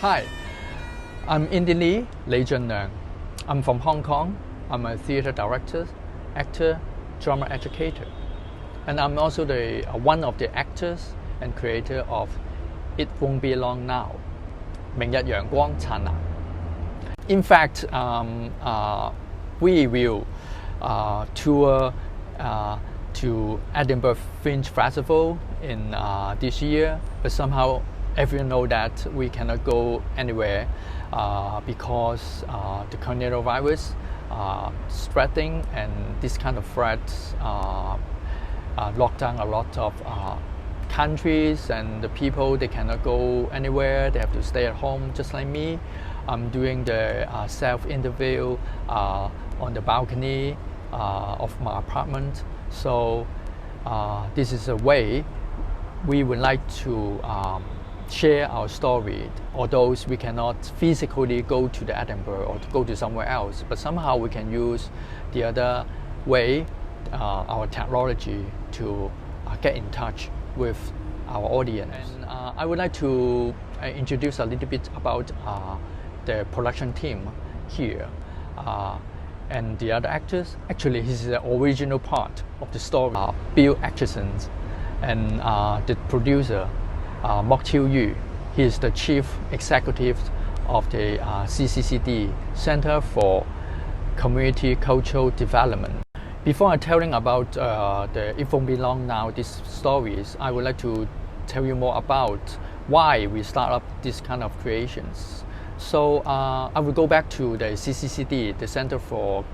Hi, I'm Indy Lee, Lee Junleung. I'm from Hong Kong. I'm a theatre director, actor, drama educator. And I'm also one of the actors and creator of It Won't Be Long Now, 明日陽光燦爛. In fact, we will tour to Edinburgh Fringe Festival in this year, but somehow everyone know that we cannot go anywhere because the coronavirus spreading, and this kind of threats lock down a lot of countries, and the people, they cannot go anywhere. They have to stay at home, just like me. I'm doing the self-interview on the balcony of my apartment. So this is a way we would like to share our story, although we cannot physically go to the Edinburgh or to go to somewhere else, but somehow we can use the other way, our technology, to get in touch with our audience. And I would like to introduce a little bit about the production team here. And the other actors, actually he's the original part of the story. Bill Aitchison and the producer, Mok Chiu-yu. He is the chief executive of the CCCD, Center for Community Cultural Development. Before I telling about the It Won't Be Long Now, these stories, I would like to tell you more about why we start up this kind of creations. So I will go back to the CCCD, the Center for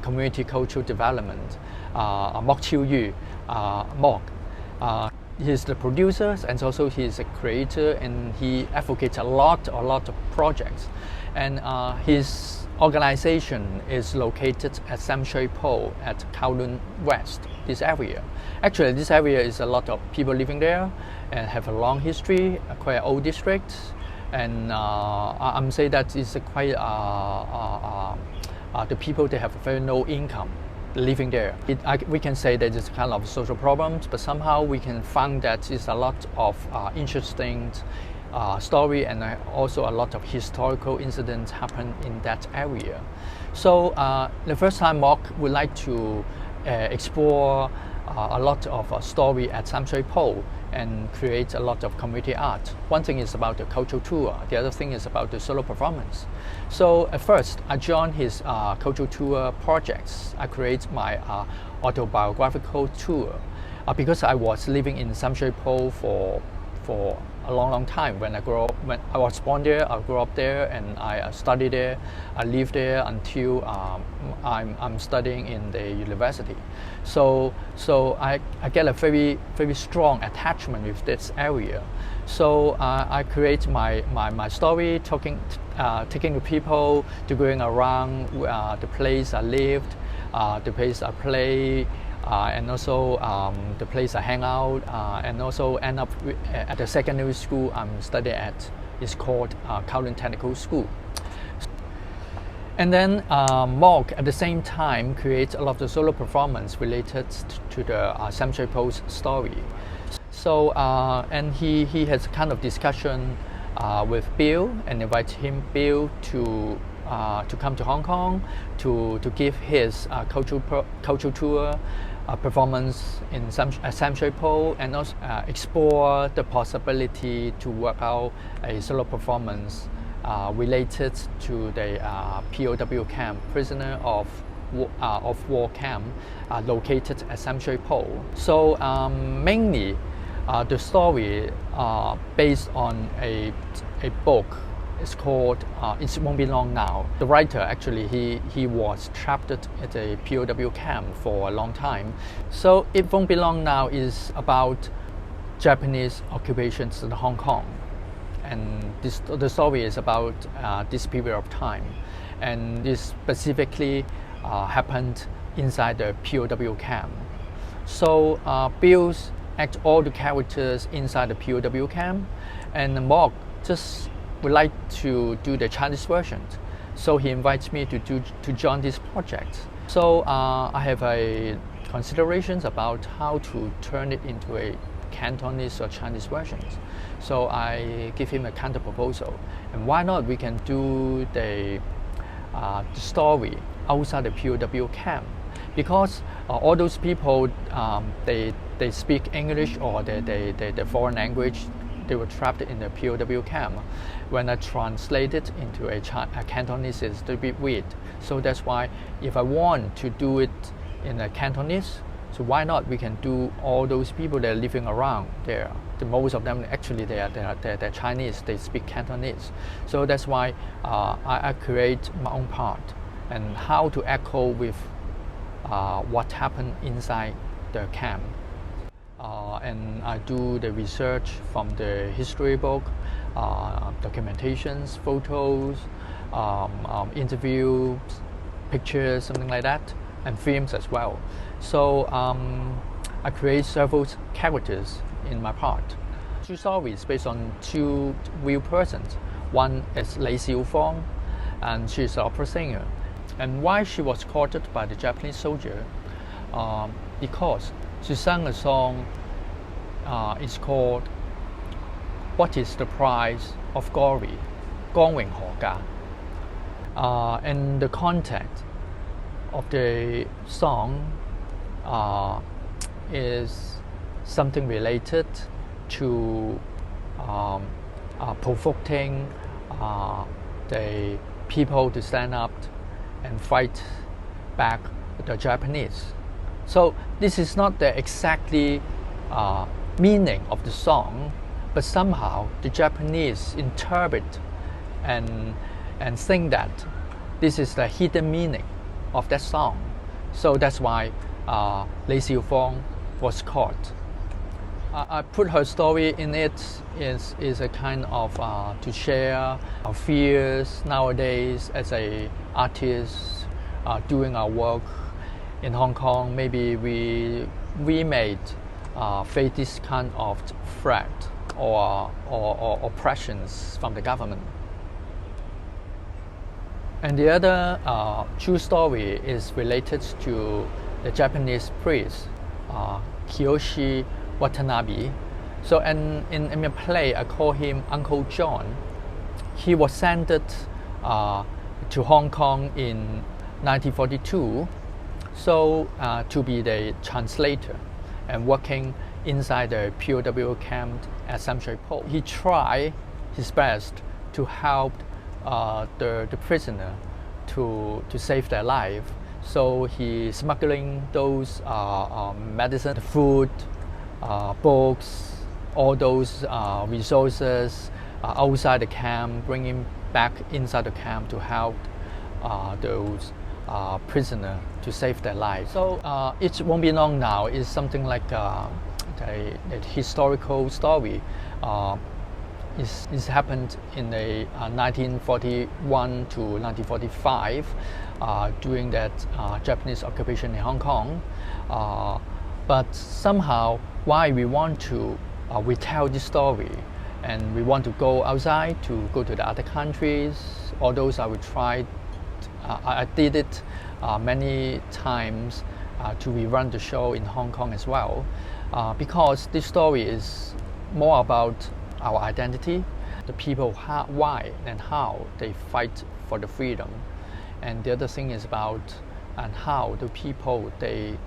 Community Cultural Development. Mok Chiu-yu, Mok. He's the producer, and also he's a creator, and he advocates a lot of projects. And his organization is located at Sahamshuipo at Kowloon West, this area. Actually, this area is a lot of people living there and have a long history, quite an old district. And I'm saying that it's quite the people, they have very low income living there. We can say that it's kind of social problems, but somehow we can find that it's a lot of interesting story, and also a lot of historical incidents happen in that area. So the first time Mok would like to explore a lot of story at Sahamshuipo and create a lot of community art. One thing is about the cultural tour, the other thing is about the solo performance. So at first, I joined his cultural tour projects. I create my autobiographical tour because I was living in Sahamshuipo for a long time. When I was born there, I grew up there, and I studied there. I lived there until I'm studying in the university. So I get a very strong attachment with this area. So I create my story, taking the people to going around the place I lived, the place I play, and also the place I hang out, and also end up at the secondary school I'm studying at. It's called Kowloon Technical School. And then Mok at the same time creates a lot of the solo performance related to the Sahamshuipo's story. So and he has kind of discussion with Bill, and invite Bill to come to Hong Kong to give his cultural tour performance in Sahamshuipo, and also explore the possibility to work out a solo performance related to the POW camp, prisoner of war camp, located at Sahamshuipo. So mainly the story based on a book. It's called It Won't Be Long Now. The writer, actually, he was trapped at a POW camp for a long time. So It Won't Be Long Now is about Japanese occupations in Hong Kong. And the story is about this period of time. And this specifically happened inside the POW camp. So Bill's act all the characters inside the POW camp, and Mok just would like to do the Chinese version. So he invites me to join this project. So I have a considerations about how to turn it into a Cantonese or Chinese versions. So I give him a counter proposal, and why not we can do the story outside the POW camp, because all those people they speak English or the foreign language. They were trapped in the POW camp. When I translate it into a Cantonese, it's a bit weird. So that's why if I want to do it in a Cantonese, so why not we can do all those people that are living around there. Most of them actually they're Chinese, they speak Cantonese. So that's why I create my own part and how to echo with what happened inside the camp. And I do the research from the history book, documentations, photos, interviews, pictures, something like that, and films as well. So I create several characters in my part. Two stories based on two real persons. One is Lei Xiufang, and she's an opera singer. And why she was courted by the Japanese soldier? Because she sang a song, it's called What is the Price of Glory? 光榮何價? And the content of the song is something related to provoking the people to stand up and fight back the Japanese. So this is not the exactly meaning of the song, but somehow the Japanese interpret and think that this is the hidden meaning of that song. So that's why Lei Xiufang was caught. I put her story in it is a kind of to share our fears nowadays as a artist doing our work in Hong Kong. Maybe we made face this kind of threat or oppressions from the government. And the other true story is related to the Japanese priest, Kiyoshi Watanabe. So in my play, I call him Uncle John. He was sent to Hong Kong in 1942, so to be the translator and working inside the POW camp at Sahamshuipo. He tried his best to help the prisoner to save their life. So he smuggling those medicine, food, books, all those resources outside the camp, bringing back inside the camp to help those prisoners to save their lives. So It Won't Be Long Now is something like a historical story. It happened in the 1941 to 1945 during that Japanese occupation in Hong Kong. But somehow, why we want to retell this story, and we want to go outside to go to the other countries. Although I will try, I did it many times to rerun the show in Hong Kong as well, because this story is more about our identity, the people, why and how they fight for the freedom, and the other thing is about and how the people they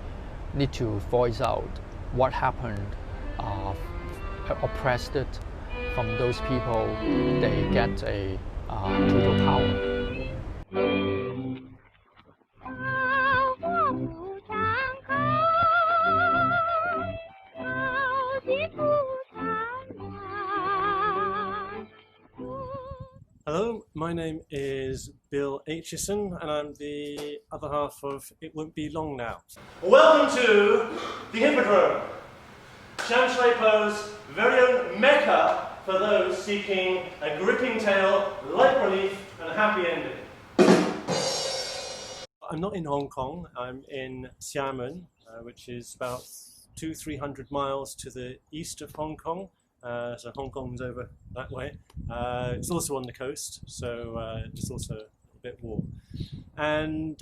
need to voice out what happened, oppressed from those people. They get a total power. Hello, my name is Bill Aitchison, and I'm the other half of It Won't Be Long Now. Welcome to the Hippodrome, Sahamshuipo's very own mecca for those seeking a gripping tale, light relief, and a happy ending. I'm not in Hong Kong, I'm in Xiamen, which is about 200-300 miles to the east of Hong Kong. So Hong Kong's over that way. It's also on the coast, so it's also a bit warm. And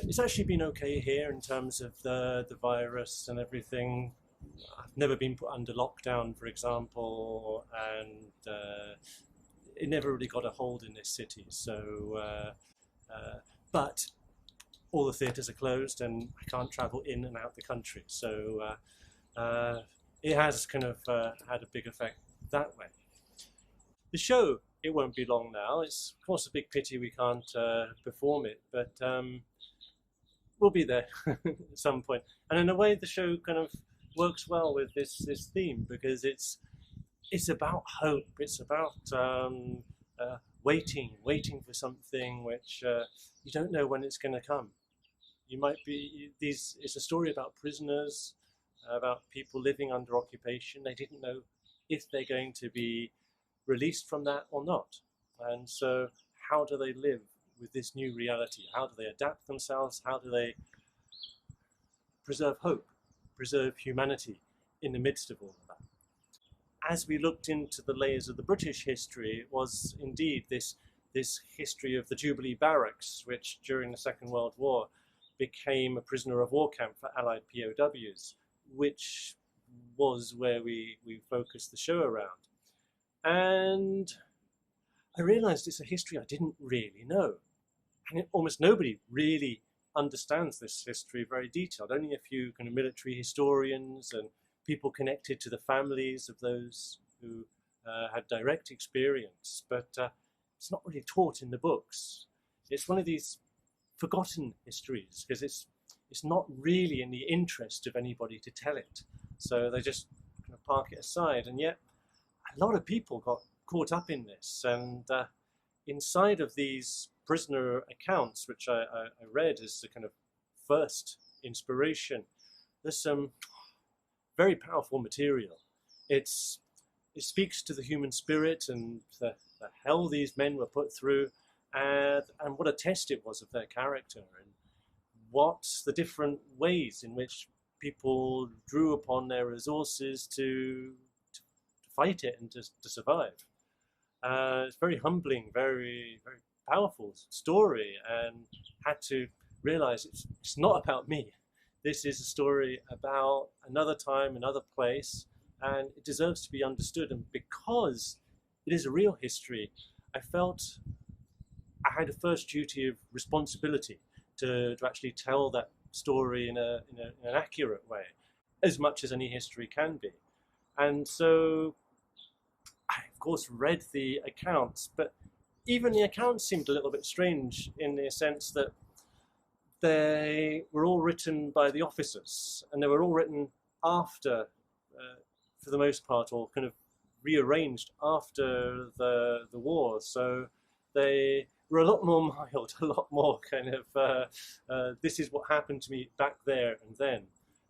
it's actually been okay here in terms of the virus and everything. I've never been put under lockdown, for example, and it never really got a hold in this city. So, but all the theatres are closed, and I can't travel in and out the country. So it has kind of had a big effect that way. The show, it won't be long now. It's of course a big pity we can't perform it, but we'll be there at some point. And in a way, the show kind of works well with this theme, because it's about hope. It's about waiting for something which you don't know when it's going to come. You might be it's a story about prisoners, about people living under occupation. They didn't know if they're going to be released from that or not. And so how do they live with this new reality? How do they adapt themselves? How do they preserve hope, preserve humanity in the midst of all of that? As we looked into the layers of the British history, it was indeed this history of the Jubilee Barracks, which during the Second World War became a prisoner of war camp for Allied POWs, which was where we focused the show around. And I realized it's a history I didn't really know. And almost nobody really understands this history very detailed. Only a few kind of military historians and people connected to the families of those who had direct experience. But it's not really taught in the books. It's one of these forgotten histories, because it's not really in the interest of anybody to tell it. So they just kind of park it aside. And yet a lot of people got caught up in this, and inside of these prisoner accounts, which I read as the kind of first inspiration, there's some very powerful material. It speaks to the human spirit and the hell these men were put through, and what a test it was of their character, and what the different ways in which people drew upon their resources to fight it and to survive. It's very humbling, very, very powerful story, and had to realize it's not about me. This is a story about another time, another place, and it deserves to be understood. And because it is a real history, I felt I had a first duty of responsibility to actually tell that story in an accurate way, as much as any history can be. And so I, of course, read the accounts, but even the accounts seemed a little bit strange in the sense that they were all written by the officers, and they were all written after, for the most part, or kind of rearranged after the war. So they were a lot more mild, a lot more kind of, this is what happened to me back there and then.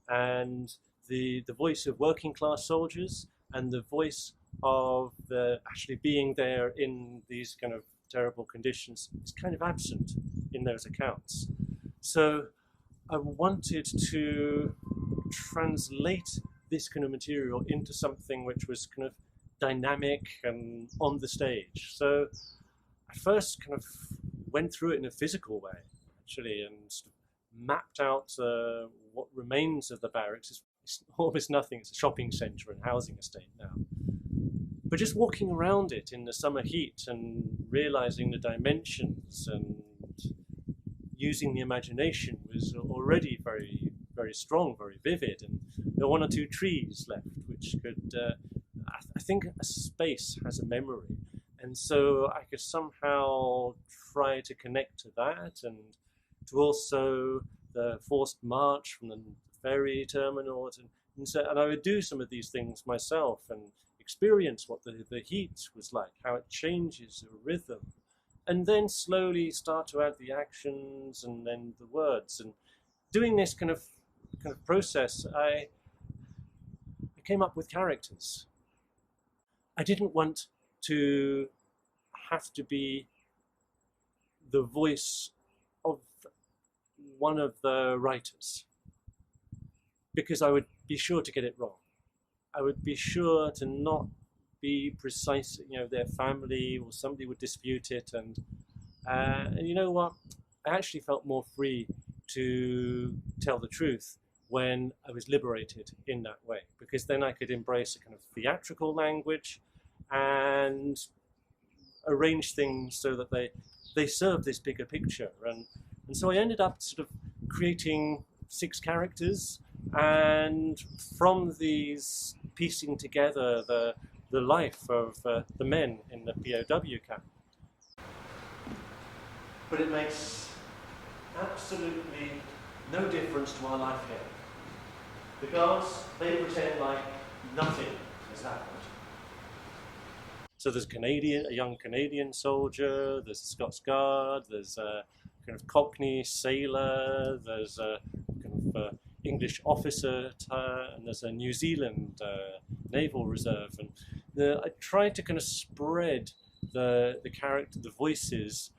And the voice of working class soldiers and the voice of the actually being there in these kind of terrible conditions is kind of absent in those accounts. So I wanted to translate this kind of material into something which was kind of dynamic and on the stage. So I first kind of went through it in a physical way, actually, and sort of mapped out what remains of the barracks. It's almost nothing. It's a shopping centre and housing estate now. But just walking around it in the summer heat and realising the dimensions and using the imagination was already very, very strong, very vivid. And there were one or two trees left, which could, I think a space has a memory. And so I could somehow try to connect to that, and to also the forced march from the ferry terminals. And I would do some of these things myself and experience what the heat was like, how it changes the rhythm, and then slowly start to add the actions and then the words. And doing this kind of process, I came up with characters. I didn't want to have to be the voice of one of the writers, because I would be sure to get it wrong. I would be sure to not be precise, their family or somebody would dispute it. And you know what? I actually felt more free to tell the truth when I was liberated in that way, because then I could embrace a kind of theatrical language and arrange things so that they serve this bigger picture. And so I ended up sort of creating 6 characters, and from these piecing together the life of the men in the POW camp. But it makes absolutely no difference to our life here. The guards, they pretend like nothing has happened. So there's a young Canadian soldier, there's a Scots Guard, there's a kind of Cockney sailor, there's a kind of English officer, and there's a New Zealand Naval Reserve. And I tried to kind of spread the character, the voices,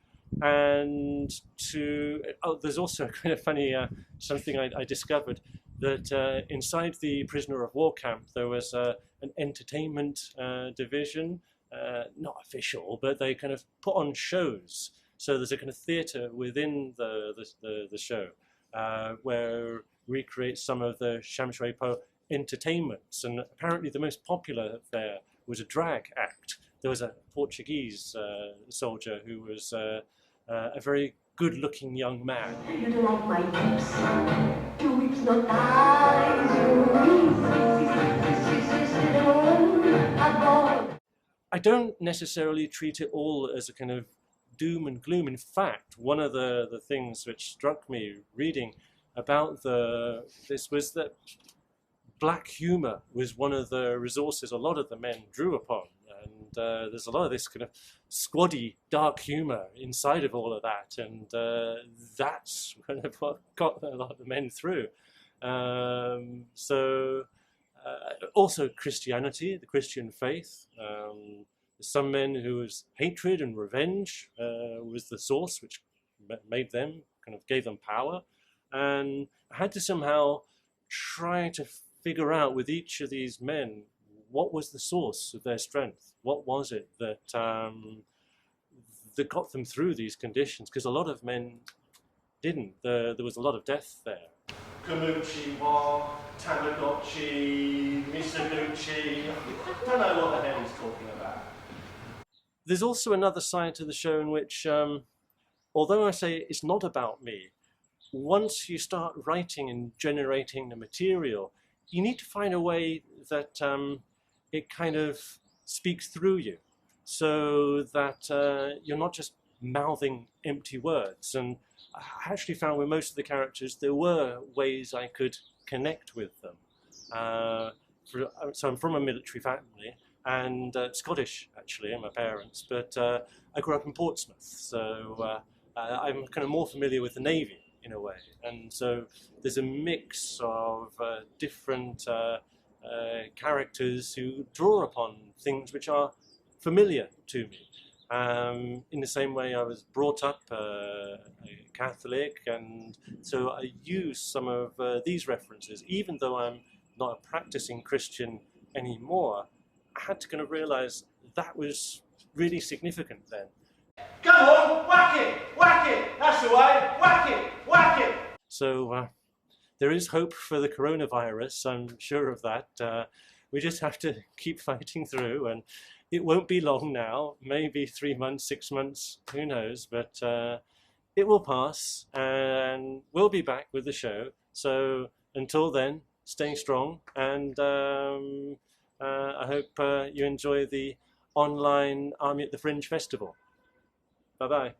and there's also a kind of funny something I discovered, that inside the prisoner of war camp there was an entertainment division, not official, but they kind of put on shows. So there's a kind of theatre within the show where recreates some of the Sahamshuipo entertainments, and apparently the most popular there was a drag act. There was a Portuguese soldier who was a very good-looking young man. You don't like my lips? Your lips not eyes. I don't necessarily treat it all as a kind of doom and gloom. In fact, one of the things which struck me reading about this was that black humour was one of the resources a lot of the men drew upon. And there's a lot of this kind of squaddy, dark humour inside of all of that, and that's kind of what got a lot of the men through. Also Christianity, the Christian faith. Some men whose hatred and revenge was the source which made them, kind of gave them power. And I had to somehow try to figure out with each of these men, what was the source of their strength? What was it that that got them through these conditions? Because a lot of men didn't. There was a lot of death there. Kamuchi wa, Tamagotchi, Misoguchi. I don't know what the hell he's talking about. There's also another side to the show in which, although I say it's not about me, once you start writing and generating the material, you need to find a way that it kind of speaks through you, so that you're not just mouthing empty words. And I actually found with most of the characters there were ways I could connect with them. So I'm from a military family, and Scottish actually, my parents, but I grew up in Portsmouth, so I'm kind of more familiar with the Navy in a way, and so there's a mix of different characters who draw upon things which are familiar to me. In the same way I was brought up a Catholic, and so I use some of these references. Even though I'm not a practicing Christian anymore, I had to kind of realize that was really significant then. Come on, whack it, that's the way, whack it. So there is hope for the coronavirus, I'm sure of that. We just have to keep fighting through, and it won't be long now, maybe 3 months, 6 months, who knows, but it will pass, and we'll be back with the show. So until then, stay strong, and I hope you enjoy the online Army at the Fringe Festival. Bye-bye.